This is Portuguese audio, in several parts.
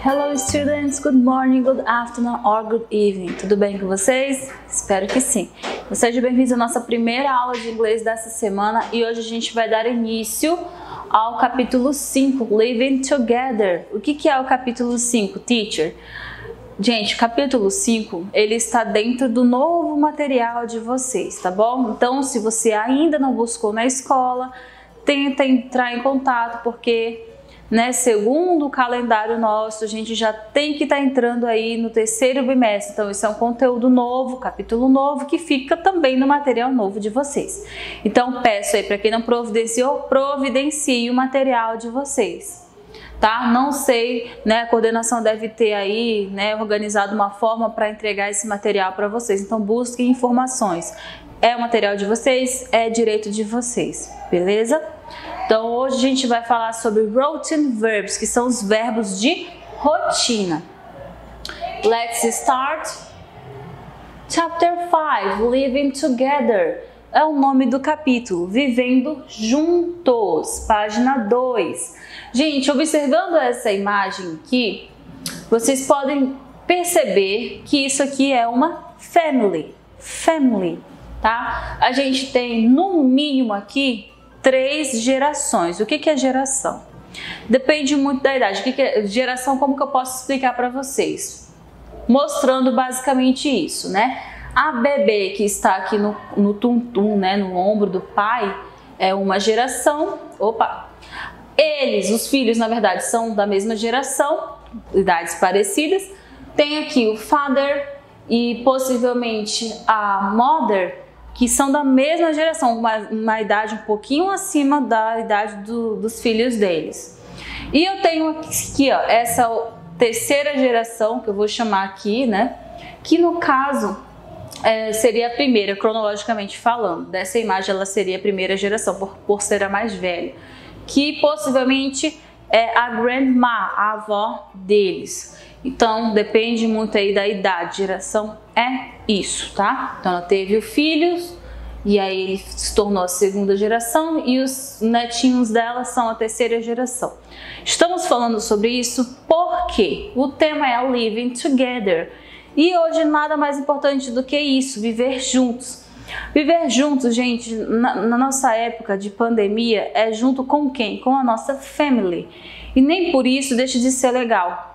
Hello students, good morning, good afternoon or good evening. Tudo bem com vocês? Espero que sim. Sejam bem-vindos à nossa primeira aula de inglês dessa semana e hoje a gente vai dar início ao capítulo 5, Living Together. O que é o capítulo 5, teacher? Gente, o capítulo 5, ele está dentro do novo material de vocês, tá bom? Então, se você ainda não buscou na escola, tenta entrar em contato, porque, segundo o calendário nosso, a gente já tem que estar entrando aí no terceiro bimestre. Então, isso é um conteúdo novo, capítulo novo, que fica também no material novo de vocês. Então, peço aí, para quem não providenciou, providencie o material de vocês. Tá? Não sei, a coordenação deve ter aí, organizado uma forma para entregar esse material para vocês. Então, busquem informações. É o material de vocês, é direito de vocês, beleza? Então, hoje a gente vai falar sobre routine verbs, que são os verbos de rotina. Let's start. Chapter 5, Living Together. É o nome do capítulo, Vivendo Juntos, página 2. Gente, observando essa imagem aqui, vocês podem perceber que isso aqui é uma family, tá? A gente tem, no mínimo aqui, 3 gerações. O que é geração? Depende muito da idade. O que é geração? Como que eu posso explicar para vocês? Mostrando basicamente isso, A bebê que está aqui no tum-tum, no ombro do pai, é uma geração. Eles, os filhos, na verdade, são da mesma geração, idades parecidas. Tem aqui o father e possivelmente a mother, que são da mesma geração, uma idade um pouquinho acima da idade dos filhos deles. E eu tenho aqui, essa terceira geração, que eu vou chamar aqui, que no caso seria a primeira, cronologicamente falando. Dessa imagem ela seria a primeira geração, por ser a mais velha, que possivelmente é a grandma, a avó deles. Então depende muito aí da idade, geração é isso, tá? Então ela teve filhos e aí ele se tornou a segunda geração e os netinhos dela são a terceira geração. Estamos falando sobre isso porque o tema é Living Together. E hoje nada mais importante do que isso, viver juntos. Viver juntos, gente, na nossa época de pandemia, é junto com quem? Com a nossa family. E nem por isso deixa de ser legal.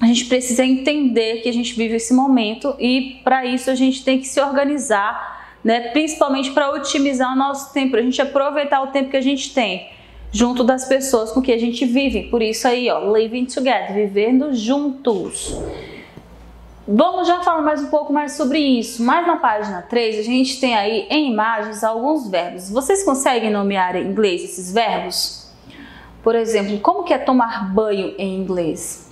A gente precisa entender que a gente vive esse momento e para isso a gente tem que se organizar, principalmente para otimizar o nosso tempo, a gente aproveitar o tempo que a gente tem junto das pessoas com que a gente vive. Por isso aí, living together, vivendo juntos. Vamos já falar um pouco mais sobre isso. Mas na página 3 a gente tem aí em imagens alguns verbos. Vocês conseguem nomear em inglês esses verbos? Por exemplo, como que é tomar banho em inglês?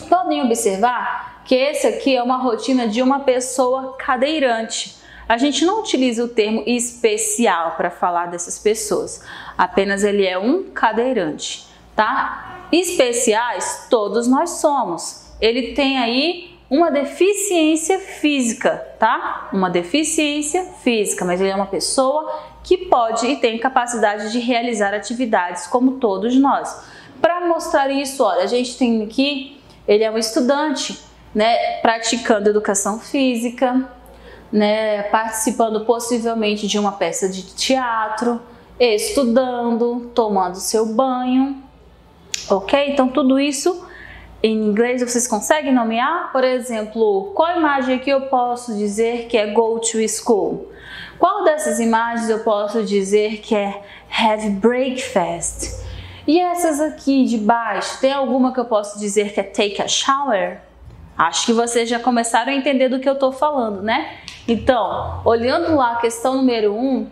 Podem observar que esse aqui é uma rotina de uma pessoa cadeirante. A gente não utiliza o termo especial para falar dessas pessoas. Apenas ele é um cadeirante, tá? Especiais todos nós somos. Ele tem aí uma deficiência física, tá? Uma deficiência física, mas ele é uma pessoa que pode e tem capacidade de realizar atividades como todos nós. Para mostrar isso, olha, a gente tem aqui, ele é um estudante, praticando educação física, participando possivelmente de uma peça de teatro, estudando, tomando seu banho, ok? Então tudo isso em inglês vocês conseguem nomear? Por exemplo, qual imagem aqui eu posso dizer que é go to school? Qual dessas imagens eu posso dizer que é have breakfast? E essas aqui de baixo, tem alguma que eu posso dizer que é take a shower? Acho que vocês já começaram a entender do que eu estou falando, Então, olhando lá a questão número 1,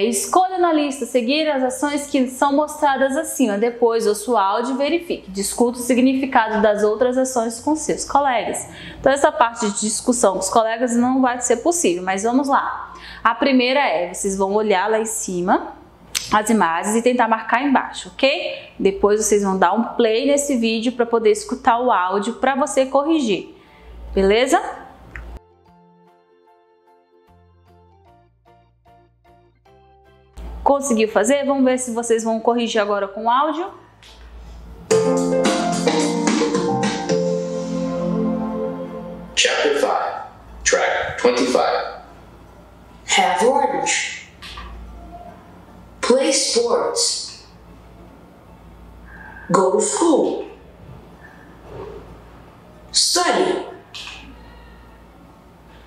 escolha na lista seguir as ações que são mostradas acima. Depois, ouça o áudio e verifique. Discuta o significado das outras ações com seus colegas. Então, essa parte de discussão com os colegas não vai ser possível, mas vamos lá. A primeira vocês vão olhar lá em cima as imagens e tentar marcar embaixo, ok? Depois vocês vão dar um play nesse vídeo para poder escutar o áudio para você corrigir, beleza? Conseguiu fazer? Vamos ver se vocês vão corrigir agora com o áudio. 25. Have lunch. Play sports. Go to school. Study.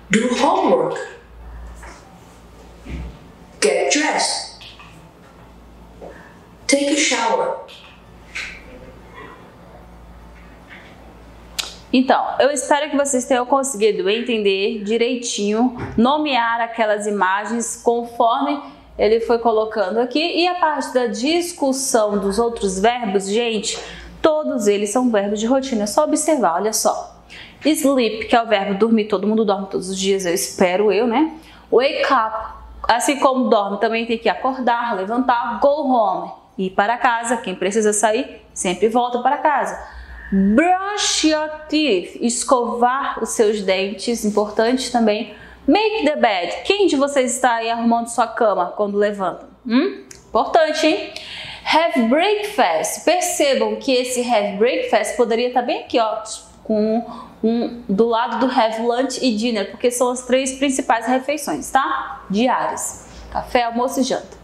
Do homework. Get dressed. Take a shower. Então, eu espero que vocês tenham conseguido entender direitinho, nomear aquelas imagens conforme ele foi colocando aqui. E a parte da discussão dos outros verbos, gente, todos eles são verbos de rotina. É só observar, olha só. Sleep, que é o verbo dormir, todo mundo dorme todos os dias, eu espero eu, né? Wake up, assim como dorme, também tem que acordar, levantar. Go home, ir para casa, quem precisa sair, sempre volta para casa. Brush your teeth, escovar os seus dentes, importante também. Make the bed, quem de vocês está aí arrumando sua cama quando levanta? Importante, hein? Have breakfast, percebam que esse have breakfast poderia estar bem aqui, ó, com do lado do have lunch e dinner, porque são as três principais refeições, tá? Diárias, café, almoço e janta.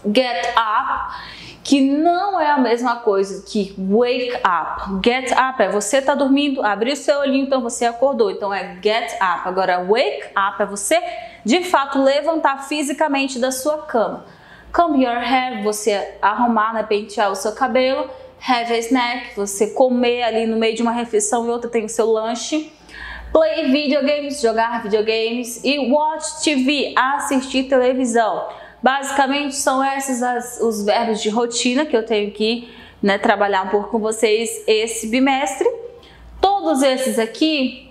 Get up, que não é a mesma coisa que wake up. Get up é você tá dormindo, abriu seu olhinho, então você acordou, então é get up. Agora wake up é você de fato levantar fisicamente da sua cama. Comb your hair, você arrumar, né, pentear o seu cabelo. Have a snack, você comer ali no meio de uma refeição e outra tem o seu lanche. Play videogames, jogar videogames. E watch TV, assistir televisão. Basicamente são esses os verbos de rotina que eu tenho que, né, trabalhar um pouco com vocês esse bimestre. Todos esses aqui,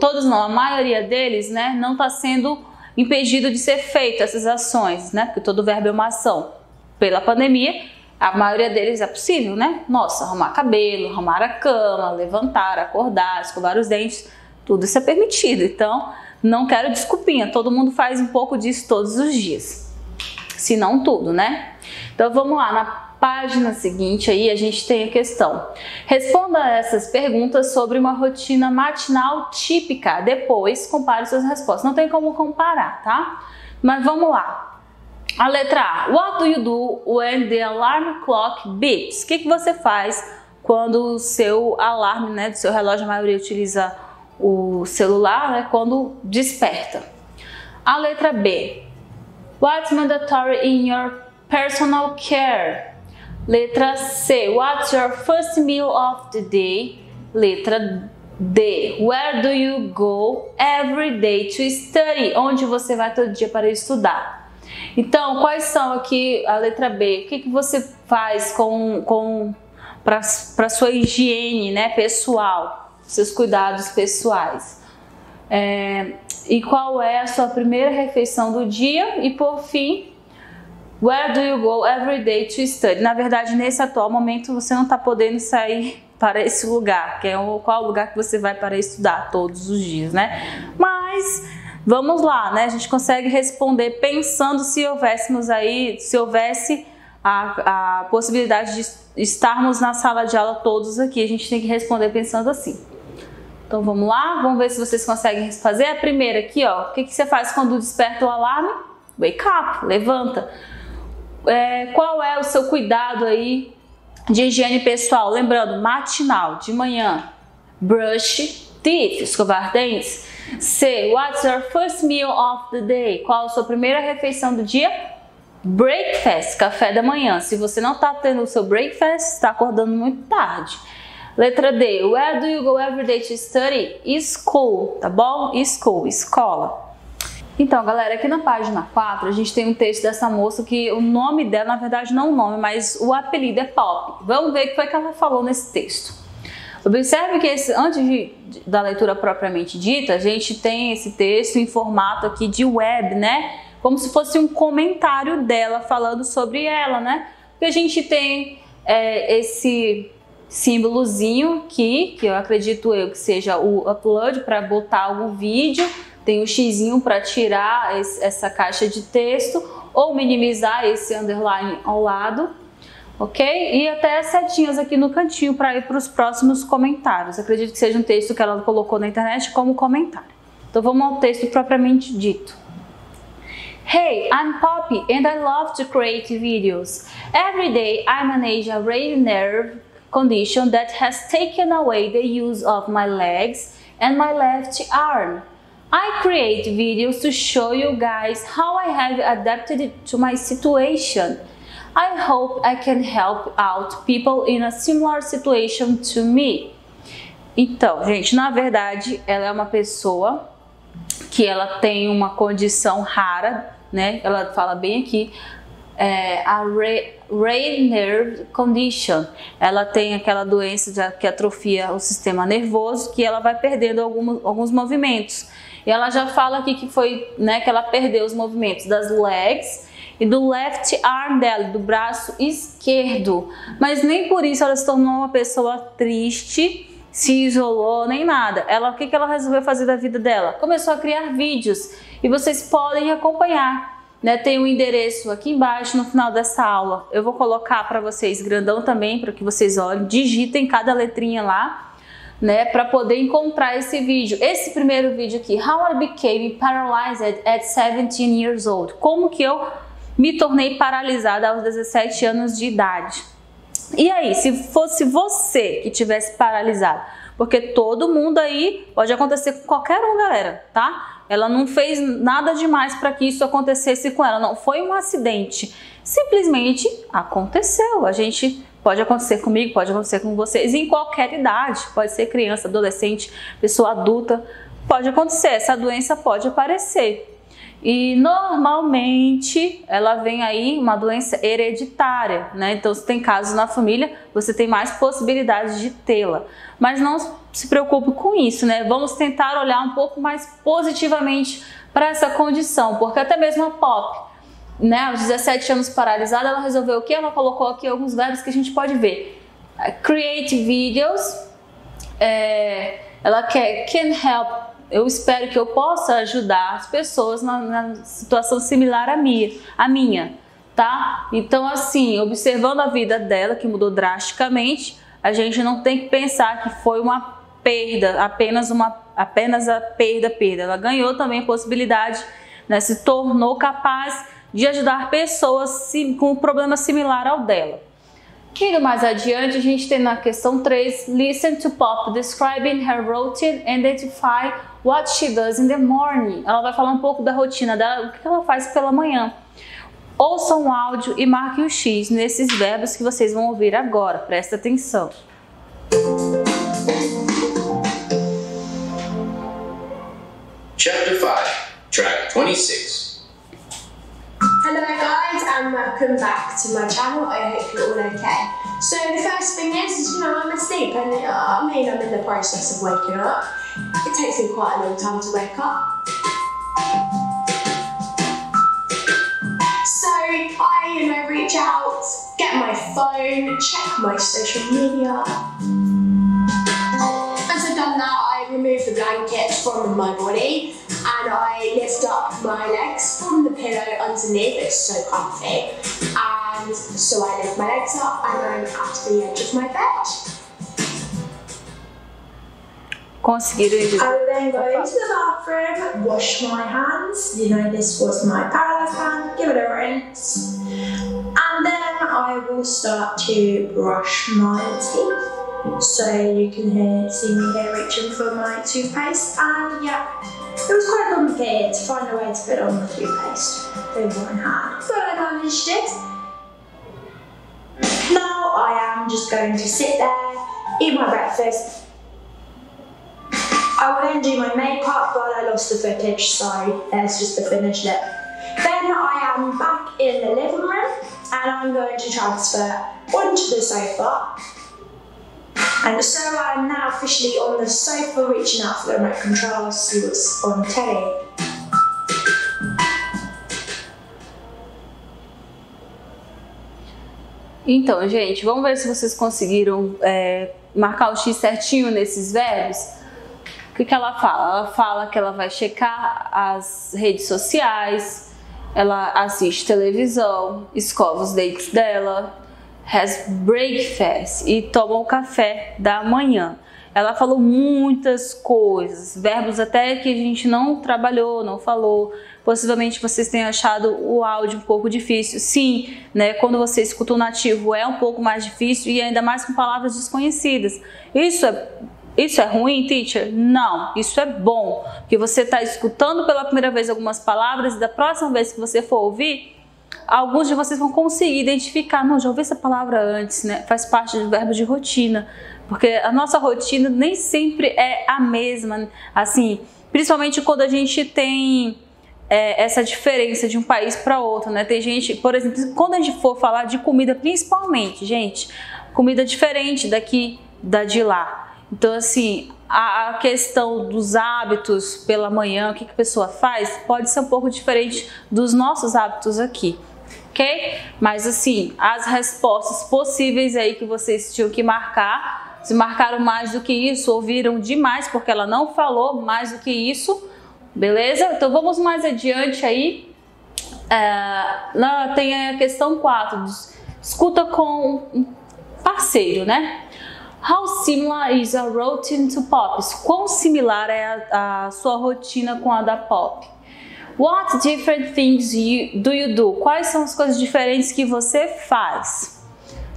todos não, a maioria deles, né, não está sendo impedido de ser feito essas ações, né, porque todo verbo é uma ação. Pela pandemia, a maioria deles é possível, né? Nossa, arrumar cabelo, arrumar a cama, levantar, acordar, escovar os dentes, tudo isso é permitido. Então, não quero desculpinha, todo mundo faz um pouco disso todos os dias. Se não tudo, né? Então, vamos lá, na página seguinte aí a gente tem a questão. Responda essas perguntas sobre uma rotina matinal típica. Depois, compare suas respostas. Não tem como comparar, tá? Mas vamos lá. A letra A. What do you do when the alarm clock beeps? O que você faz quando o seu alarme, né, do seu relógio, a maioria utiliza o celular, né, quando desperta? A letra B. What's mandatory in your personal care? Letra C. What's your first meal of the day? Letra D. Where do you go every day to study? Onde você vai todo dia para estudar? Então, quais são aqui a letra B? O que você faz para sua higiene, né, pessoal, seus cuidados pessoais? E qual é a sua primeira refeição do dia? E por fim, where do you go every day to study? Na verdade, nesse atual momento, você não está podendo sair para esse lugar, que é qual lugar que você vai para estudar todos os dias, né? Mas vamos lá, né? A gente consegue responder pensando se houvesse a possibilidade de estarmos na sala de aula todos aqui. A gente tem que responder pensando assim. Então vamos lá, vamos ver se vocês conseguem fazer. A primeira aqui, ó. O que você faz quando desperta o alarme? Wake up, levanta. Qual é o seu cuidado aí de higiene pessoal? Lembrando, matinal, de manhã. Brush teeth, escovar dentes. C. What's your first meal of the day? Qual a sua primeira refeição do dia? Breakfast, café da manhã. Se você não está tendo o seu breakfast, está acordando muito tarde. Letra D. Where do you go every day to study? School, tá bom? School, escola. Então, galera, aqui na página 4 a gente tem um texto dessa moça que o nome dela, na verdade não o nome, mas o apelido é Pop. Vamos ver o que foi que ela falou nesse texto. Observe que antes da leitura propriamente dita, a gente tem esse texto em formato aqui de web, né? Como se fosse um comentário dela falando sobre ela, né? Porque a gente tem esse símbolozinho aqui, que eu acredito que seja o upload para botar algum vídeo, tem o xizinho para tirar essa caixa de texto ou minimizar esse underline ao lado. ok? E até setinhas aqui no cantinho para ir para os próximos comentários. Acredito que seja um texto que ela colocou na internet como comentário. Então vamos ao texto propriamente dito. Hey, I'm Poppy and I love to create videos. Every day I manage a rare nerve condition that has taken away the use of my legs and my left arm. I create videos to show you guys how I have adapted to my situation. I hope I can help out people in a similar situation to me. Então, gente, na verdade, ela é uma pessoa que ela tem uma condição rara, né? Ela fala bem aqui, a rare nerve condition. Ela tem aquela doença que atrofia o sistema nervoso, que ela vai perdendo alguns movimentos. E ela já fala aqui que foi, né, que ela perdeu os movimentos das legs e do left arm dela, do braço esquerdo. Mas nem por isso ela se tornou uma pessoa triste, se isolou, nem nada. O que ela resolveu fazer da vida dela? Começou a criar vídeos e vocês podem acompanhar, né? Tem um endereço aqui embaixo no final dessa aula. Eu vou colocar para vocês grandão também, para que vocês olhem, digitem cada letrinha lá, né, para poder encontrar esse vídeo. Esse primeiro vídeo aqui, How I Became Paralyzed at 17 Years Old. Como que eu me tornei paralisada aos 17 anos de idade. E aí, se fosse você que tivesse paralisado, porque todo mundo aí, pode acontecer com qualquer um, galera, tá? Ela não fez nada demais para que isso acontecesse com ela, não foi um acidente, simplesmente aconteceu. A gente pode acontecer comigo, pode acontecer com vocês em qualquer idade, pode ser criança, adolescente, pessoa adulta, pode acontecer, essa doença pode aparecer. E normalmente ela vem aí uma doença hereditária, né? Então, se tem casos na família, você tem mais possibilidades de tê-la. Mas não se preocupe com isso, né? Vamos tentar olhar um pouco mais positivamente para essa condição, porque até mesmo a Pop, né, aos 17 anos paralisada, ela resolveu o que? Ela colocou aqui alguns verbos que a gente pode ver. Create videos, ela quer can help. Eu espero que eu possa ajudar as pessoas na situação similar à minha, tá? Então, assim, observando a vida dela, que mudou drasticamente, a gente não tem que pensar que foi uma perda, apenas a perda. Ela ganhou também a possibilidade, né, se tornou capaz de ajudar pessoas com um problema similar ao dela. Indo mais adiante, a gente tem na questão 3, Listen to Pop, describing her routine and identify what she does in the morning. Ela vai falar um pouco da rotina dela, o que ela faz pela manhã. Ouçam o áudio e marquem o X nesses verbos que vocês vão ouvir agora. Presta atenção. Chapter 5, Track 26. Hello guys and welcome back to my channel. I hope you're all okay. So the first thing is, I'm asleep and I'm in the process of waking up. It takes me quite a long time to wake up. So I reach out, get my phone, check my social media. Once I've done that, I remove the blanket from my body and I lift up my legs from the pillow underneath. It's so comfy. And so I lift my legs up and I'm at the edge of my bed. I will then go into the bathroom, wash my hands. This was my paralysed hand, give it a rinse. And then I will start to brush my teeth. So you can see me here reaching for my toothpaste, and yeah, it was quite complicated to find a way to put on the toothpaste with one hand, but I managed it. Now I am just going to sit there, eat my breakfast. I will then do my makeup, but I lost the footage, so there's just the finished look. Then I am back in the living room, and I'm going to transfer onto the sofa. And so I'm now officially on the sofa, reaching out for the remote control to see what's on telly. Então, gente, vamos ver se vocês conseguiram marcar o X certinho nesses verbos. O que ela fala? Ela fala que ela vai checar as redes sociais, ela assiste televisão, escova os dentes dela, has breakfast e toma o café da manhã. Ela falou muitas coisas, verbos até que a gente não trabalhou, não falou. Possivelmente vocês tenham achado o áudio um pouco difícil. Sim, né? Quando você escuta o nativo é um pouco mais difícil e ainda mais com palavras desconhecidas. Isso é ruim, teacher? Não, isso é bom, porque você está escutando pela primeira vez algumas palavras e da próxima vez que você for ouvir, alguns de vocês vão conseguir identificar. Não, já ouvi essa palavra antes, né? Faz parte do verbo de rotina, porque a nossa rotina nem sempre é a mesma, assim, principalmente quando a gente tem essa diferença de um país para outro, né? Tem gente, por exemplo, quando a gente for falar de comida, principalmente, gente, comida diferente daqui, da de lá. Então, assim, a questão dos hábitos pela manhã, o que a pessoa faz, pode ser um pouco diferente dos nossos hábitos aqui, ok? Mas, assim, as respostas possíveis aí que vocês tinham que marcar, se marcaram mais do que isso, ouviram demais, porque ela não falou mais do que isso, beleza? Então, vamos mais adiante aí. Tem a questão 4, escuta com um parceiro, né? How similar is your routine to Pop's? Quão similar é a sua rotina com a da Pop? What different things do you do? Quais são as coisas diferentes que você faz?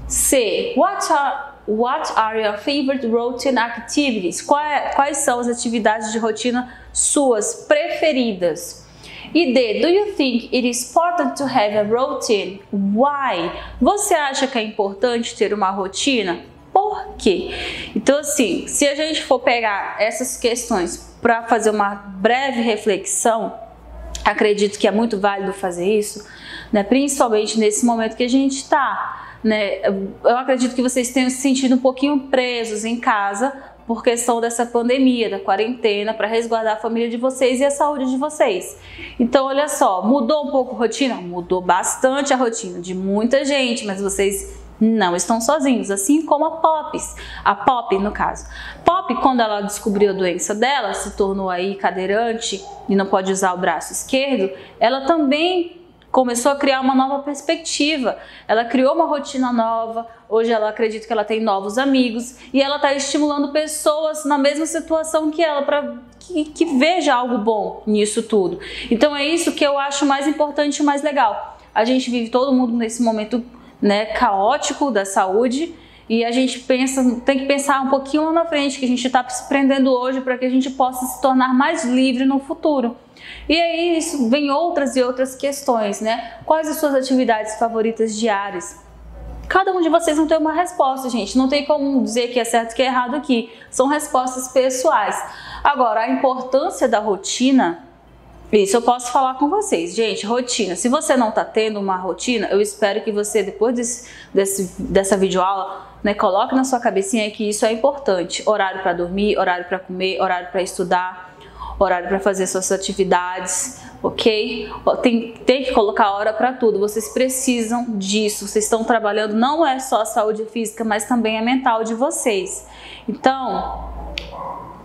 C. What are your favorite routine activities? Quais são as atividades de rotina suas preferidas? E D. Do you think it is important to have a routine? Why? Você acha que é importante ter uma rotina? Por quê? Então, assim, se a gente for pegar essas questões para fazer uma breve reflexão, acredito que é muito válido fazer isso, né? Principalmente nesse momento que a gente está. Né? Eu acredito que vocês tenham se sentido um pouquinho presos em casa por questão dessa pandemia, da quarentena, para resguardar a família de vocês e a saúde de vocês. Então, olha só, mudou um pouco a rotina? Mudou bastante a rotina de muita gente, mas vocês não estão sozinhos, assim como a Pop, no caso. Pop, quando ela descobriu a doença dela, se tornou aí cadeirante e não pode usar o braço esquerdo, ela também começou a criar uma nova perspectiva. Ela criou uma rotina nova. Hoje ela acredita que ela tem novos amigos e ela está estimulando pessoas na mesma situação que ela para que veja algo bom nisso tudo. Então é isso que eu acho mais importante e mais legal. A gente vive todo mundo nesse momento, né, caótico da saúde e a gente tem que pensar um pouquinho lá na frente, que a gente está se prendendo hoje para que a gente possa se tornar mais livre no futuro. E aí isso vem outras e outras questões, né? Quais as suas atividades favoritas diárias? Cada um de vocês não tem uma resposta, gente. Não tem como dizer que é certo e que é errado aqui. São respostas pessoais. Agora, a importância da rotina, isso eu posso falar com vocês. Gente, rotina. Se você não está tendo uma rotina, eu espero que você, depois dessa videoaula, né, coloque na sua cabecinha que isso é importante. Horário para dormir, horário para comer, horário para estudar, horário para fazer suas atividades, ok? Tem que colocar hora para tudo. Vocês precisam disso. Vocês estão trabalhando, não é só a saúde física, mas também a mental de vocês. Então,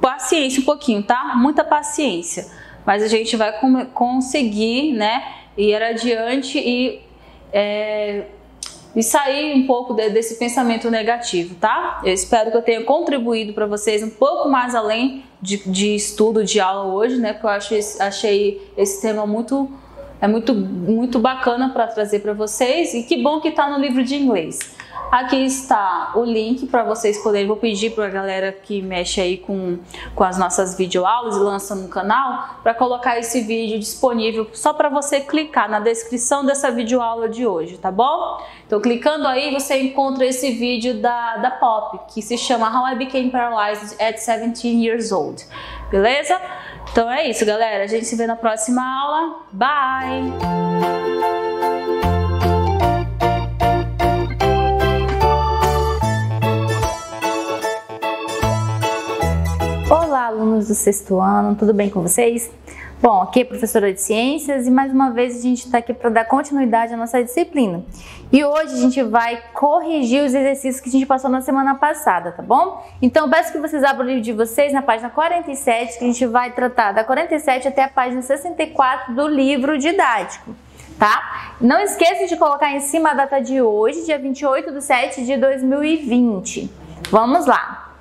paciência um pouquinho, tá? Muita paciência. Mas a gente vai conseguir, né, ir adiante e sair um pouco desse pensamento negativo, tá? Eu espero que eu tenha contribuído para vocês um pouco mais além de estudo, de aula hoje, né? Porque eu achei esse tema muito bacana para trazer para vocês e que bom que tá no livro de inglês. Aqui está o link para vocês poderem, vou pedir para a galera que mexe aí com as nossas videoaulas e lança no canal, para colocar esse vídeo disponível só para você clicar na descrição dessa videoaula de hoje, tá bom? Então clicando aí você encontra esse vídeo da Pop, que se chama How I Became Paralyzed at 17 Years Old, beleza? Então é isso, galera, a gente se vê na próxima aula, bye! Olá, alunos do 6º ano, tudo bem com vocês? Bom, aqui é a professora de Ciências e mais uma vez a gente está aqui para dar continuidade à nossa disciplina. E hoje a gente vai corrigir os exercícios que a gente passou na semana passada, tá bom? Então eu peço que vocês abram o livro de vocês na página 47, que a gente vai tratar da 47 até a página 64 do livro didático. tá? Não esqueça de colocar em cima a data de hoje, dia 28/7/2020. Vamos lá.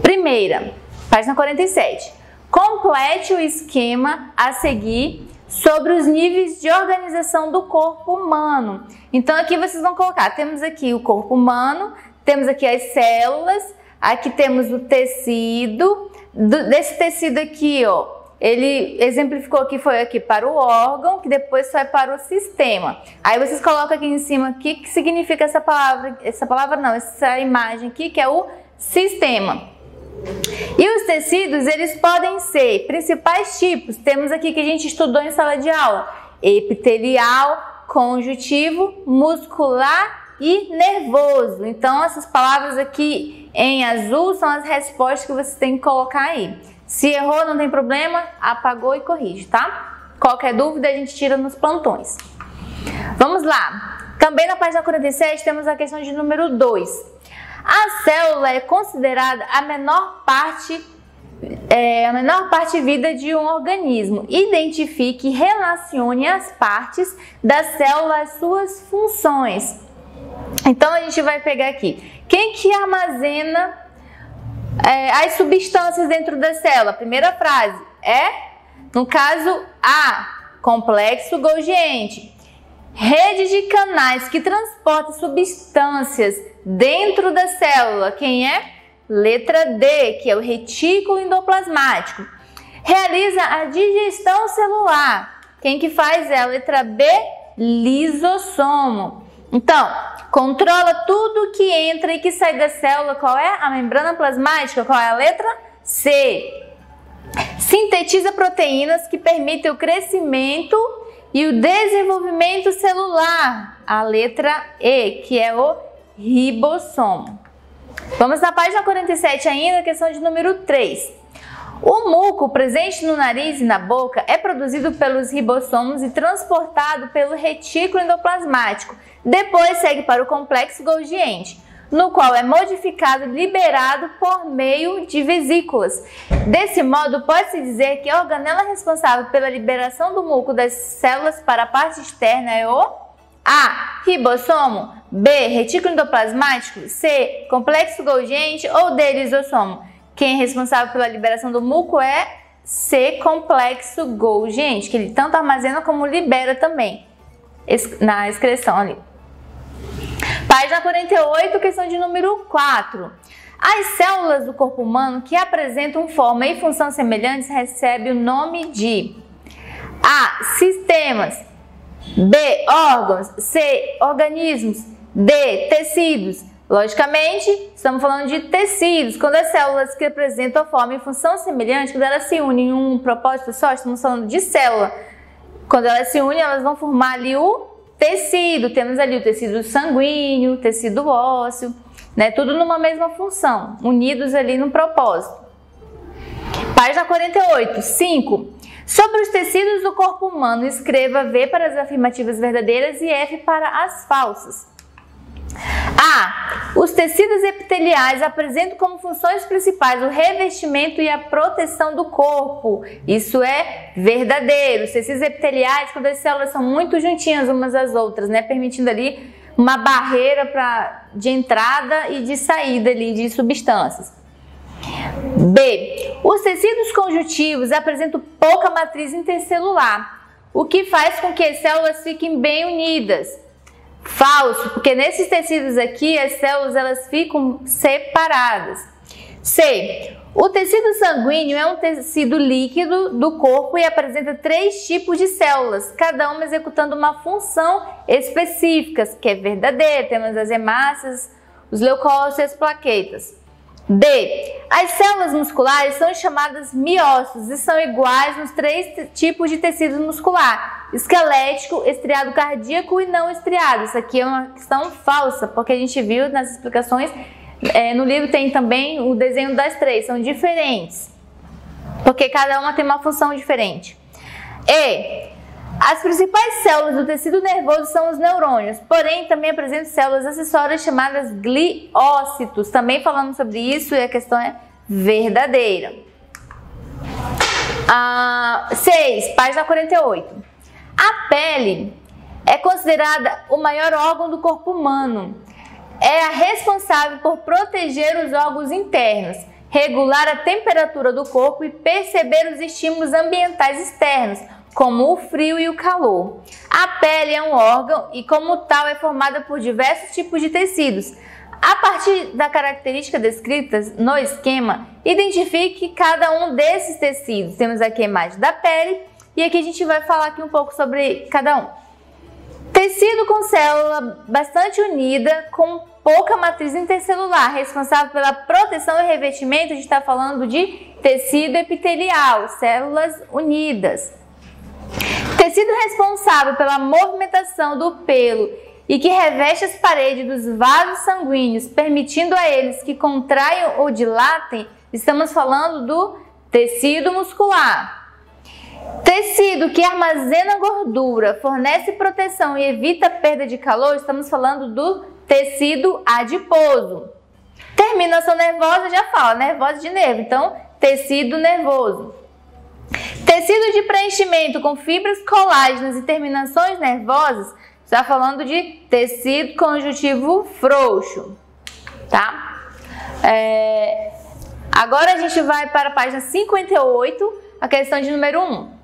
Primeira, página 47. Complete o esquema a seguir sobre os níveis de organização do corpo humano. Então aqui vocês vão colocar, temos aqui o corpo humano, temos aqui as células, aqui temos o tecido, desse tecido aqui, ó, ele exemplificou que foi aqui para o órgão, que depois foi para o sistema. Aí vocês colocam aqui em cima o que significa essa imagem aqui, que é o sistema. E os tecidos, eles podem ser principais tipos. Temos aqui que a gente estudou em sala de aula: epitelial, conjuntivo, muscular e nervoso. Então essas palavras aqui em azul são as respostas que você tem que colocar aí. Se errou, não tem problema, apagou e corrige, tá? Qualquer dúvida a gente tira nos plantões. Vamos lá. Também na página 47 temos a questão de número 2. A célula é considerada a menor parte vida de um organismo. Identifique e relacione as partes da célula às suas funções. Então a gente vai pegar aqui. Quem que armazena as substâncias dentro da célula? Primeira frase é, no caso, A, complexo Golgi. Rede de canais que transporta substâncias dentro da célula. Quem é? Letra D, que é o retículo endoplasmático. Realiza a digestão celular. Quem que faz é a letra B, lisossomo. Então, controla tudo que entra e que sai da célula. Qual é? A membrana plasmática. Qual é a letra? C. Sintetiza proteínas que permitem o crescimento e o desenvolvimento celular. A letra E, que é o ribossomo. Vamos na página 47 ainda, questão de número 3. O muco presente no nariz e na boca é produzido pelos ribossomos e transportado pelo retículo endoplasmático. Depois segue para o complexo Golgi, no qual é modificado e liberado por meio de vesículas. Desse modo, pode-se dizer que a organela responsável pela liberação do muco das células para a parte externa é o A, ribossomo, B, retículo endoplasmático, C, complexo Golgi ou D, lisossomo. Quem é responsável pela liberação do muco é C, complexo Golgi, que ele tanto armazena como libera também na excreção ali. Página 48, questão de número 4. As células do corpo humano que apresentam forma e função semelhantes recebem o nome de A, sistemas, B, órgãos, C, organismos, D, tecidos. Logicamente, estamos falando de tecidos. Quando as células que apresentam forma e função semelhante, quando elas se unem em um propósito só, estamos falando de célula. Quando elas se unem, elas vão formar ali o tecido. Temos ali o tecido sanguíneo, o tecido ósseo, né? Tudo numa mesma função, unidos ali no propósito. Página 48, 5. Sobre os tecidos do corpo humano, escreva V para as afirmativas verdadeiras e F para as falsas. A. Os tecidos epiteliais apresentam como funções principais o revestimento e a proteção do corpo. Isso é verdadeiro. Os tecidos epiteliais, quando as células são muito juntinhas umas às outras, né, permitindo ali uma barreira de entrada e de saída ali de substâncias. B. Os tecidos conjuntivos apresentam pouca matriz intercelular, o que faz com que as células fiquem bem unidas. Falso, porque nesses tecidos aqui as células elas ficam separadas. C. O tecido sanguíneo é um tecido líquido do corpo e apresenta 3 tipos de células, cada uma executando uma função específica, que é verdadeira. Temos as hemácias, os leucócitos e as plaquetas. D. As células musculares são chamadas miócitos e são iguais nos 3 tipos de tecido muscular: esquelético, estriado cardíaco e não estriado. Isso aqui é uma questão falsa, porque a gente viu nas explicações, no livro tem também o desenho das 3, são diferentes, porque cada uma tem uma função diferente. E. As principais células do tecido nervoso são os neurônios, porém também apresentam células acessórias chamadas gliócitos. Também falamos sobre isso e a questão é verdadeira. 6, página 48. A pele é considerada o maior órgão do corpo humano. É a responsável por proteger os órgãos internos, regular a temperatura do corpo e perceber os estímulos ambientais externos, como o frio e o calor. A pele é um órgão e, como tal, é formada por diversos tipos de tecidos. A partir da característica descritas no esquema, identifique cada um desses tecidos. Temos aqui a imagem da pele e aqui a gente vai falar aqui um pouco sobre cada um. Tecido com célula bastante unida, com pouca matriz intercelular, responsável pela proteção e revestimento. A gente está falando de tecido epitelial, células unidas. Tecido responsável pela movimentação do pelo e que reveste as paredes dos vasos sanguíneos, permitindo a eles que contraiam ou dilatem, estamos falando do tecido muscular. Tecido que armazena gordura, fornece proteção e evita perda de calor, estamos falando do tecido adiposo. Terminação nervosa, já fala, nervosa de nervo, então tecido nervoso. Tecido de preenchimento com fibras colágenas e terminações nervosas, está falando de tecido conjuntivo frouxo, tá? Agora a gente vai para a página 58, a questão de número 1.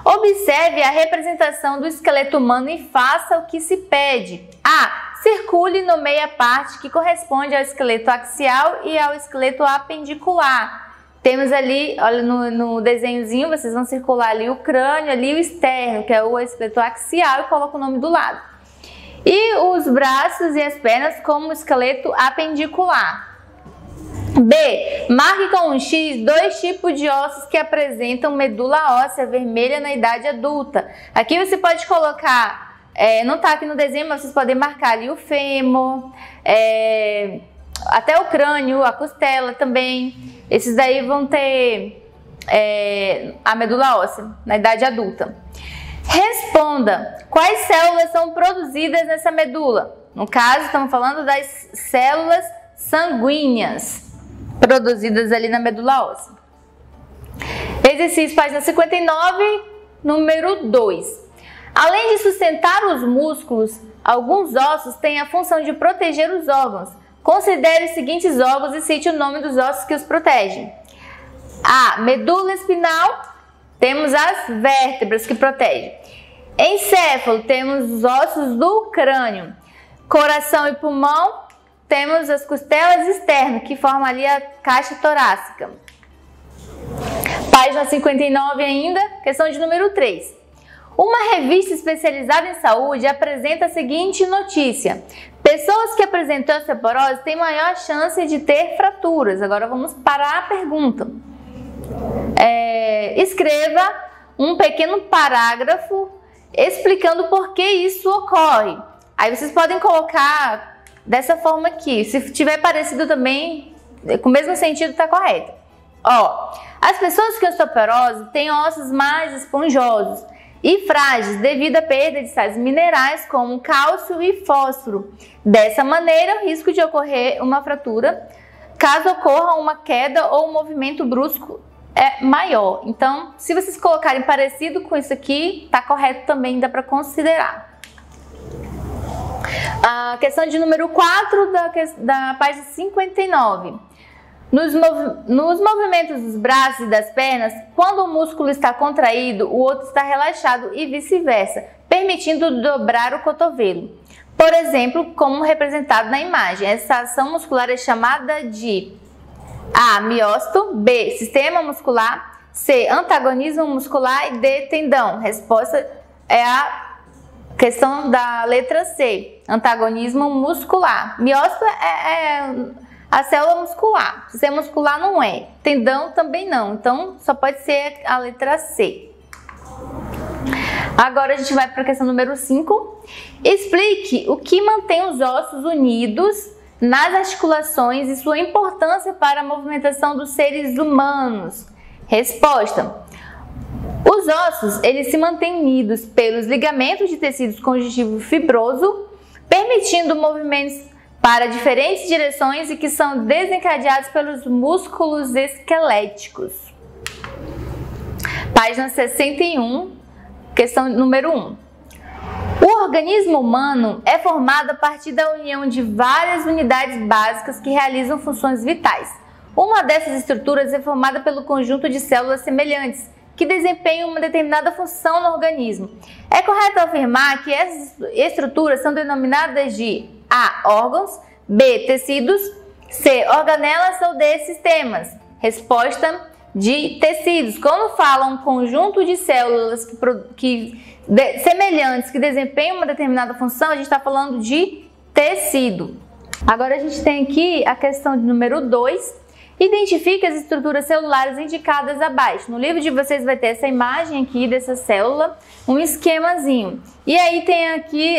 Observe a representação do esqueleto humano e faça o que se pede. A. Circule no meio a parte que corresponde ao esqueleto axial e ao esqueleto apendicular. Temos ali, olha no desenhozinho, vocês vão circular ali o crânio, ali o externo, que é o esqueleto axial, e coloca o nome do lado. E os braços e as pernas como esqueleto apendicular. B. Marque com um X 2 tipos de ossos que apresentam medula óssea vermelha na idade adulta. Aqui você pode colocar, não está aqui no desenho, mas vocês podem marcar ali o fêmur, até o crânio, a costela também. Esses daí vão ter a medula óssea na idade adulta. Responda, quais células são produzidas nessa medula? No caso, estamos falando das células sanguíneas produzidas ali na medula óssea. Exercício, página 59, número 2. Além de sustentar os músculos, alguns ossos têm a função de proteger os órgãos. Considere os seguintes órgãos e cite o nome dos ossos que os protegem. A. Medula espinal, temos as vértebras que protegem. Encéfalo, temos os ossos do crânio. Coração e pulmão, temos as costelas externas, que formam ali a caixa torácica. Página 59 ainda, questão de número 3. Uma revista especializada em saúde apresenta a seguinte notícia. Pessoas que apresentam osteoporose têm maior chance de ter fraturas. Agora vamos para a pergunta. Escreva um pequeno parágrafo explicando por que isso ocorre. Aí vocês podem colocar dessa forma aqui. Se tiver parecido também, com o mesmo sentido, está correto. As pessoas com osteoporose têm ossos mais esponjosos e frágeis devido à perda de sais minerais como cálcio e fósforo. Dessa maneira, o risco de ocorrer uma fratura, caso ocorra uma queda ou um movimento brusco, é maior. Então, se vocês colocarem parecido com isso aqui, está correto também, dá para considerar. A questão de número 4 da página 59. Nos movimentos dos braços e das pernas, quando um músculo está contraído, o outro está relaxado e vice-versa, permitindo dobrar o cotovelo. Por exemplo, como representado na imagem, essa ação muscular é chamada de A. Miócito, B. Sistema muscular, C. Antagonismo muscular e D. Tendão. Resposta é a questão da letra C, antagonismo muscular. Miócito é a célula muscular, sistema muscular não é, tendão também não, então só pode ser a letra C. Agora a gente vai para a questão número 5. Explique o que mantém os ossos unidos nas articulações e sua importância para a movimentação dos seres humanos. Resposta: os ossos, eles se mantêm unidos pelos ligamentos de tecidos conjuntivo fibroso, permitindo movimentos para diferentes direções e que são desencadeados pelos músculos esqueléticos. Página 61, questão número 1. O organismo humano é formado a partir da união de várias unidades básicas que realizam funções vitais. Uma dessas estruturas é formada pelo conjunto de células semelhantes, que desempenham uma determinada função no organismo. É correto afirmar que essas estruturas são denominadas de A. órgãos, B. tecidos, C. organelas ou D. sistemas. Resposta de tecidos. Quando fala um conjunto de células semelhantes que desempenham uma determinada função, a gente está falando de tecido. Agora a gente tem aqui a questão de número 2. Identifique as estruturas celulares indicadas abaixo. No livro de vocês vai ter essa imagem aqui dessa célula, um esquemazinho. E aí tem aqui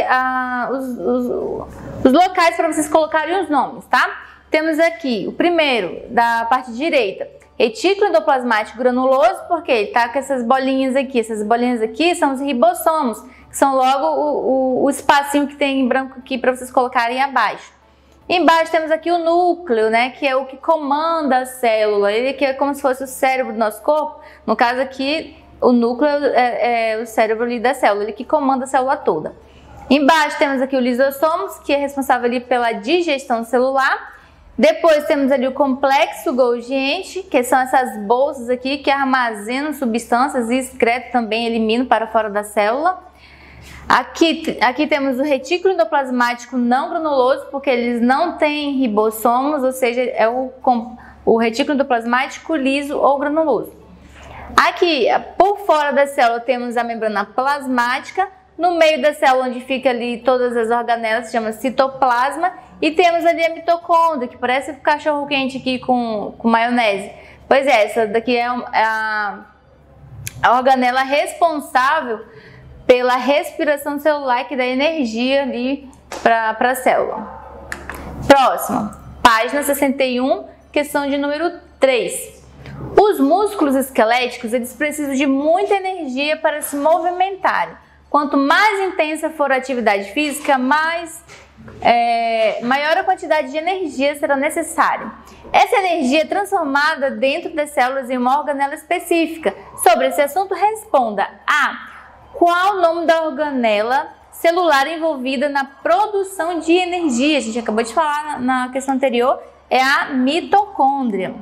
os locais para vocês colocarem os nomes, tá? Temos aqui o primeiro, da parte direita, retículo endoplasmático granuloso, porque ele tá com essas bolinhas aqui. Essas bolinhas aqui são os ribossomos, que são logo o espacinho que tem em branco aqui para vocês colocarem abaixo. Embaixo temos aqui o núcleo, né, que é o que comanda a célula. Ele que é como se fosse o cérebro do nosso corpo. No caso aqui, o núcleo é o cérebro ali da célula, ele que comanda a célula toda. Embaixo temos aqui o lisossomos, que é responsável ali pela digestão celular. Depois temos ali o complexo Golgi, que são essas bolsas aqui que armazenam substâncias e excretam também, eliminam para fora da célula. Aqui temos o retículo endoplasmático não granuloso, porque eles não têm ribossomos, ou seja, é o retículo endoplasmático liso ou granuloso. Aqui, por fora da célula, temos a membrana plasmática. No meio da célula, onde fica ali todas as organelas, se chama citoplasma. E temos ali a mitocôndria, que parece um cachorro quente aqui com maionese. Pois é, essa daqui é a organela responsável pela respiração celular, que dá energia ali para a célula. Próximo, página 61, questão de número 3. Os músculos esqueléticos, eles precisam de muita energia para se movimentarem. Quanto mais intensa for a atividade física, maior a quantidade de energia será necessária. Essa energia é transformada dentro das células em uma organela específica. Sobre esse assunto, responda A. Qual o nome da organela celular envolvida na produção de energia? A gente acabou de falar na questão anterior, é a mitocôndria.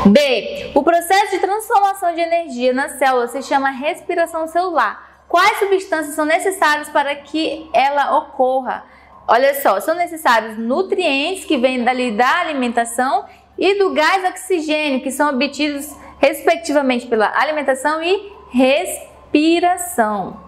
B. O processo de transformação de energia na célula se chama respiração celular. Quais substâncias são necessárias para que ela ocorra? Olha só, são necessários nutrientes que vêm dali da alimentação e do gás oxigênio, que são obtidos respectivamente pela alimentação e respiração.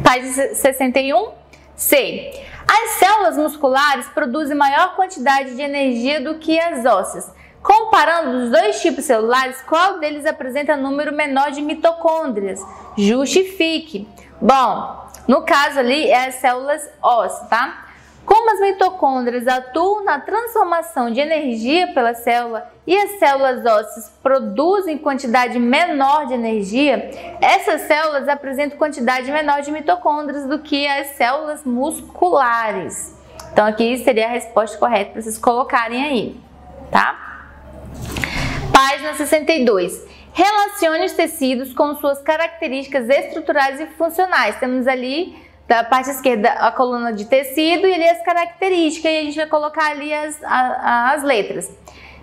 Página 61. C. As células musculares produzem maior quantidade de energia do que as ósseas. Comparando os dois tipos celulares, qual deles apresenta número menor de mitocôndrias? Justifique. Bom, no caso ali é as células ósseas, tá? Como as mitocôndrias atuam na transformação de energia pela célula e as células ósseas produzem quantidade menor de energia, essas células apresentam quantidade menor de mitocôndrias do que as células musculares. Então aqui seria a resposta correta para vocês colocarem aí, tá? Página 62. Relacione os tecidos com suas características estruturais e funcionais. Temos ali da parte esquerda a coluna de tecido e ali as características, e a gente vai colocar ali as letras.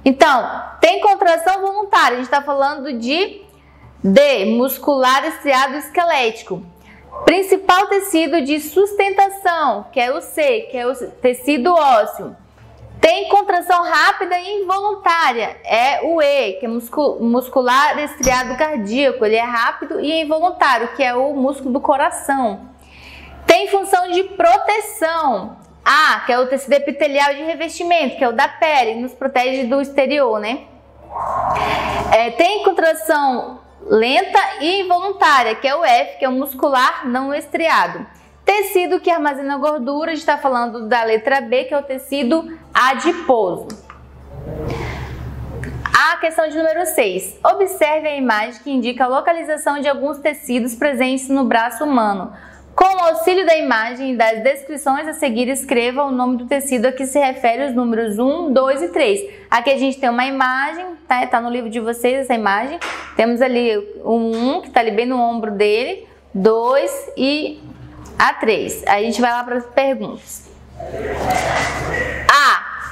Então, tem contração voluntária, a gente está falando de D, muscular estriado esquelético. Principal tecido de sustentação, que é o C, que é o tecido ósseo. Tem contração rápida e involuntária, é o E, que é muscular estriado cardíaco, ele é rápido e involuntário, que é o músculo do coração. Tem função de proteção, A, que é o tecido epitelial de revestimento, que é o da pele, nos protege do exterior, né? Tem contração lenta e involuntária, que é o F, que é o muscular não estriado. Tecido que armazena gordura, a gente está falando da letra B, que é o tecido adiposo. A questão de número 6. Observe a imagem que indica a localização de alguns tecidos presentes no braço humano. Com o auxílio da imagem e das descrições a seguir, escreva o nome do tecido a que se refere os números 1, 2 e 3. Aqui a gente tem uma imagem, tá no livro de vocês essa imagem. Temos ali o 1, que está ali bem no ombro dele. 2 e a 3. Aí a gente vai lá para as perguntas.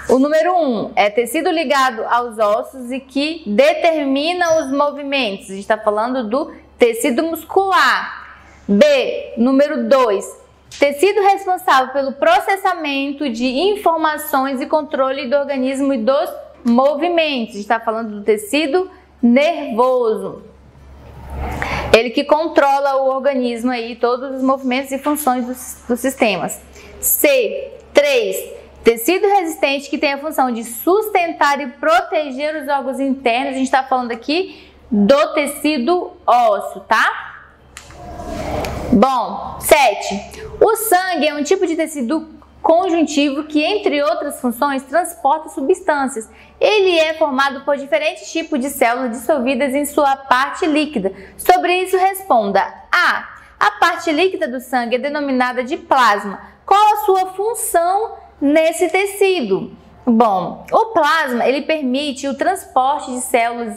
O número 1 é tecido ligado aos ossos e que determina os movimentos. A gente está falando do tecido muscular. B, número 2, tecido responsável pelo processamento de informações e controle do organismo e dos movimentos. A gente está falando do tecido nervoso. Ele que controla o organismo aí, todos os movimentos e funções dos sistemas. C, 3, tecido resistente que tem a função de sustentar e proteger os órgãos internos. A gente está falando aqui do tecido ósseo, tá? Bom, 7. O sangue é um tipo de tecido conjuntivo que, entre outras funções, transporta substâncias. Ele é formado por diferentes tipos de células dissolvidas em sua parte líquida. Sobre isso, responda. A. A parte líquida do sangue é denominada de plasma. Qual a sua função nesse tecido? Bom, o plasma ele permite o transporte de células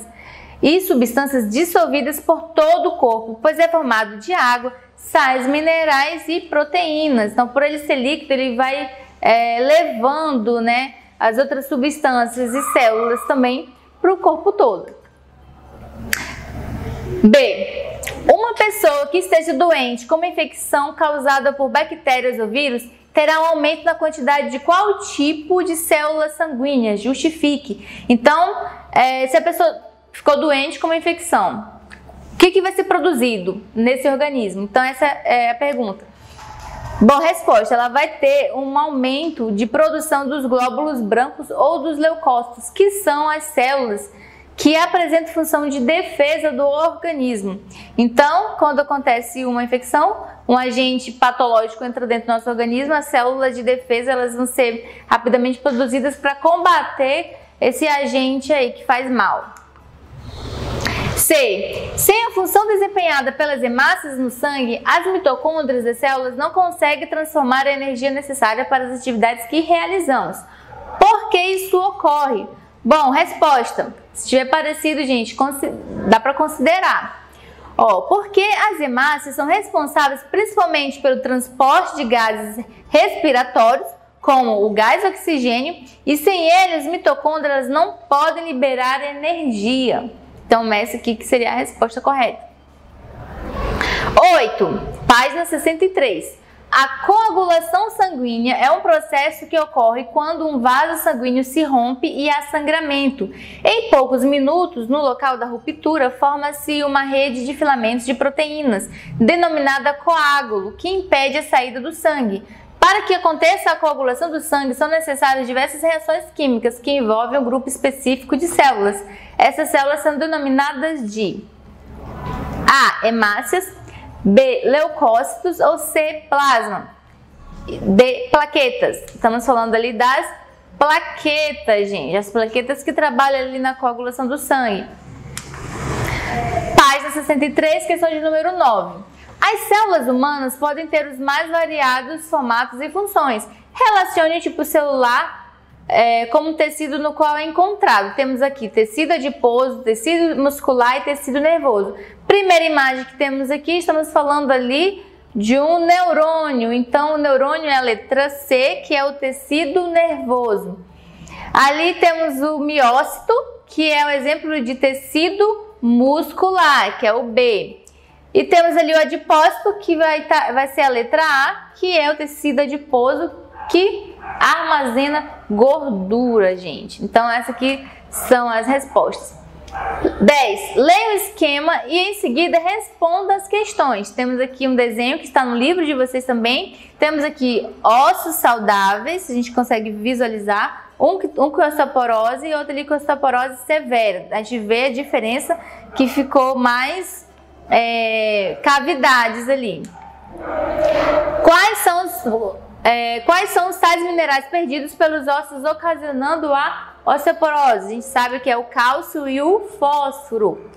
e substâncias dissolvidas por todo o corpo, pois é formado de água, sais minerais e proteínas. Então, por ele ser líquido, ele vai levando, né, as outras substâncias e células também para o corpo todo. B. Uma pessoa que esteja doente com uma infecção causada por bactérias ou vírus terá um aumento na quantidade de qual tipo de células sanguíneas? Justifique. Então, se a pessoa ficou doente com uma infecção, o que vai ser produzido nesse organismo? Então, essa é a pergunta. Bom, resposta, ela vai ter um aumento de produção dos glóbulos brancos ou dos leucócitos, que são as células que apresentam função de defesa do organismo. Então, quando acontece uma infecção, um agente patológico entra dentro do nosso organismo, as células de defesa elas vão ser rapidamente produzidas para combater esse agente aí que faz mal. C. Sem a função desempenhada pelas hemácias no sangue, as mitocôndrias das células não conseguem transformar a energia necessária para as atividades que realizamos. Por que isso ocorre? Bom, resposta. Se tiver parecido, gente, dá para considerar. Porque as hemácias são responsáveis principalmente pelo transporte de gases respiratórios, como o gás oxigênio, e sem eles, as mitocôndrias não podem liberar energia. Então, essa aqui que seria a resposta correta. 8. Página 63. A coagulação sanguínea é um processo que ocorre quando um vaso sanguíneo se rompe e há sangramento. Em poucos minutos, no local da ruptura, forma-se uma rede de filamentos de proteínas, denominada coágulo, que impede a saída do sangue. Para que aconteça a coagulação do sangue, são necessárias diversas reações químicas que envolvem um grupo específico de células. Essas células são denominadas de A. Hemácias, B. Leucócitos ou C. Plasma. D. Plaquetas. Estamos falando ali das plaquetas, gente. As plaquetas que trabalham ali na coagulação do sangue. Página 63, questão de número 9. As células humanas podem ter os mais variados formatos e funções. Relacione o tipo celular como tecido no qual é encontrado. Temos aqui tecido adiposo, tecido muscular e tecido nervoso. Primeira imagem que temos aqui, estamos falando ali de um neurônio. Então, o neurônio é a letra C, que é o tecido nervoso. Ali temos o miócito, que é um exemplo de tecido muscular, que é o B. E temos ali o adipócito, que vai ser a letra A, que é o tecido adiposo, que armazena gordura, gente. Então, essas aqui são as respostas. 10. Leia o esquema e em seguida responda as questões. Temos aqui um desenho que está no livro de vocês também. Temos aqui ossos saudáveis, a gente consegue visualizar. Um com osteoporose e outro ali com osteoporose severa. A gente vê a diferença que ficou mais cavidades ali. Quais são os sais minerais perdidos pelos ossos ocasionando a osteoporose? A gente sabe que é o cálcio e o fósforo.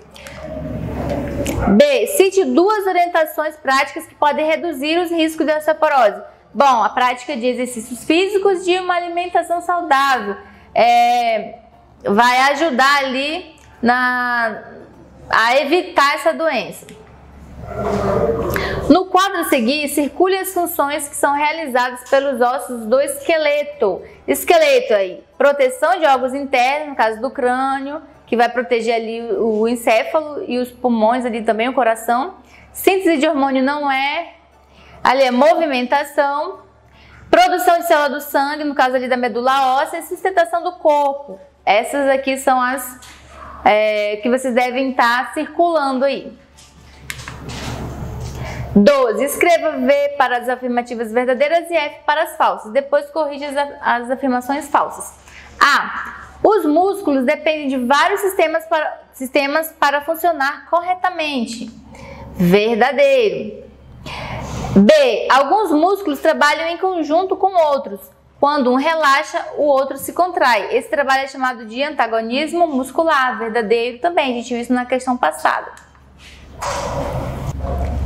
B. Cite duas orientações práticas que podem reduzir os riscos de osteoporose. Bom, a prática de exercícios físicos e uma alimentação saudável vai ajudar ali a evitar essa doença. No quadro a seguir, circule as funções que são realizadas pelos ossos do esqueleto. Esqueleto aí, proteção de órgãos internos, no caso do crânio, que vai proteger ali o encéfalo e os pulmões ali também, o coração. Síntese de hormônio não é, ali é movimentação. Produção de célula do sangue, no caso ali da medula óssea, e sustentação do corpo. Essas aqui são as que vocês devem estar circulando aí. 12. Escreva V para as afirmativas verdadeiras e F para as falsas. Depois corrija as afirmações falsas. A. Os músculos dependem de vários sistemas para funcionar corretamente. Verdadeiro. B. Alguns músculos trabalham em conjunto com outros. Quando um relaxa, o outro se contrai. Esse trabalho é chamado de antagonismo muscular. Verdadeiro também, a gente viu isso na questão passada.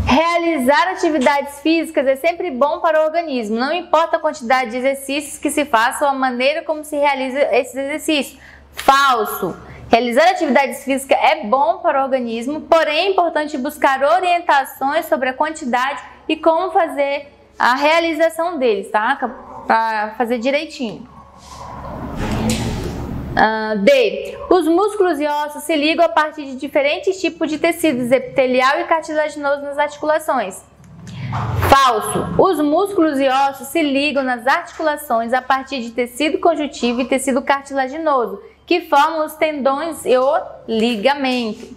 Realizar atividades físicas é sempre bom para o organismo. Não importa a quantidade de exercícios que se faça ou a maneira como se realiza esses exercícios. Falso. Realizar atividades físicas é bom para o organismo, porém é importante buscar orientações sobre a quantidade e como fazer a realização deles, tá? Para fazer direitinho. D. Os músculos e ossos se ligam a partir de diferentes tipos de tecidos epitelial e cartilaginoso nas articulações. Falso. Os músculos e ossos se ligam nas articulações a partir de tecido conjuntivo e tecido cartilaginoso, que formam os tendões e o ligamento.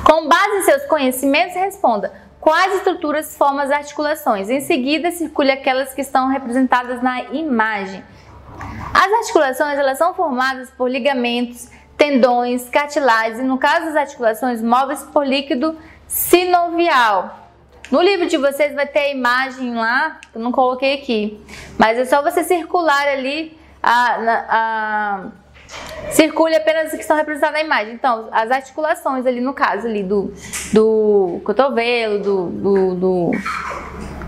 Com base em seus conhecimentos, responda: quais estruturas formam as articulações? Em seguida, circule aquelas que estão representadas na imagem. As articulações, elas são formadas por ligamentos, tendões, cartilagens e, no caso das articulações móveis, por líquido sinovial. No livro de vocês vai ter a imagem lá, eu não coloquei aqui, mas é só você circular ali, circule apenas as que estão representadas na imagem. Então, as articulações ali, no caso ali do cotovelo,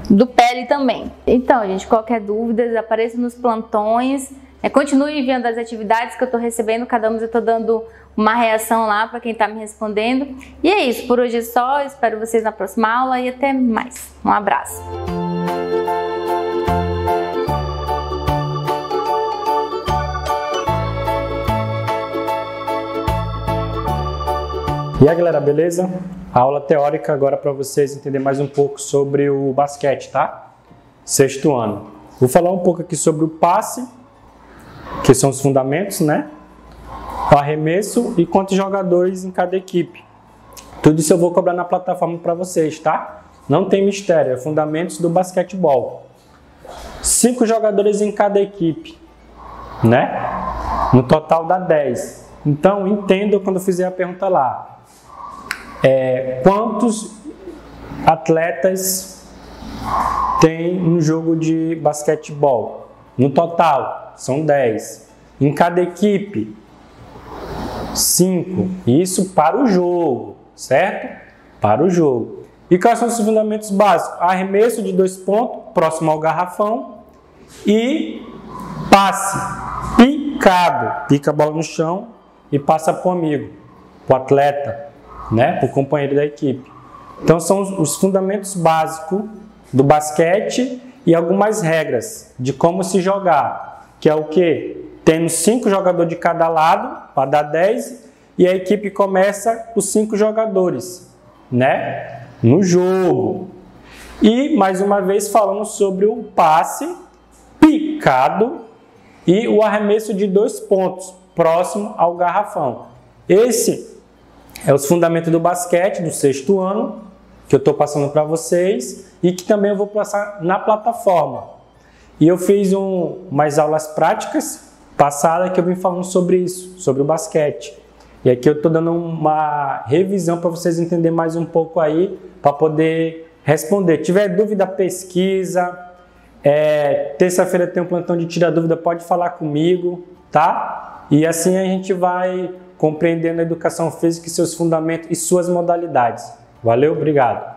do pele também. Então, gente, qualquer dúvida, apareça nos plantões. Continue enviando as atividades que eu estou recebendo, cada uma eu estou dando uma reação lá para quem está me respondendo. E é isso, por hoje é só, espero vocês na próxima aula e até mais. Um abraço! E aí, galera, beleza? A aula teórica agora para vocês entenderem mais um pouco sobre o basquete, tá? Sexto ano. Vou falar um pouco aqui sobre o passe, que são os fundamentos, né? O arremesso e quantos jogadores em cada equipe. Tudo isso eu vou cobrar na plataforma para vocês, tá? Não tem mistério, é fundamentos do basquetebol. 5 jogadores em cada equipe, né? No total dá 10. Então, entenda quando eu fizer a pergunta lá. Quantos atletas tem um jogo de basquetebol? No total, são 10. Em cada equipe, 5. Isso para o jogo, certo? Para o jogo. E quais são os fundamentos básicos? Arremesso de 2 pontos, próximo ao garrafão. E passe, picado. Pica a bola no chão e passa para o amigo, para o atleta, né? Para o companheiro da equipe. Então são os fundamentos básicos do basquete e algumas regras de como se jogar, que é o quê? Tendo 5 jogadores de cada lado, para dar 10, e a equipe começa com 5 jogadores, né? No jogo. E, mais uma vez, falamos sobre o passe, picado e o arremesso de 2 pontos, próximo ao garrafão. Esse é os fundamentos do basquete do sexto ano, que eu estou passando para vocês e que também eu vou passar na plataforma. E eu fiz umas aulas práticas passadas que eu vim falando sobre isso, sobre o basquete. E aqui eu estou dando uma revisão para vocês entenderem mais um pouco aí, para poder responder. Tiver dúvida, pesquisa. Terça-feira tem um plantão de tira dúvida, pode falar comigo, tá? E assim a gente vai compreendendo a educação física e seus fundamentos e suas modalidades. Valeu, obrigado.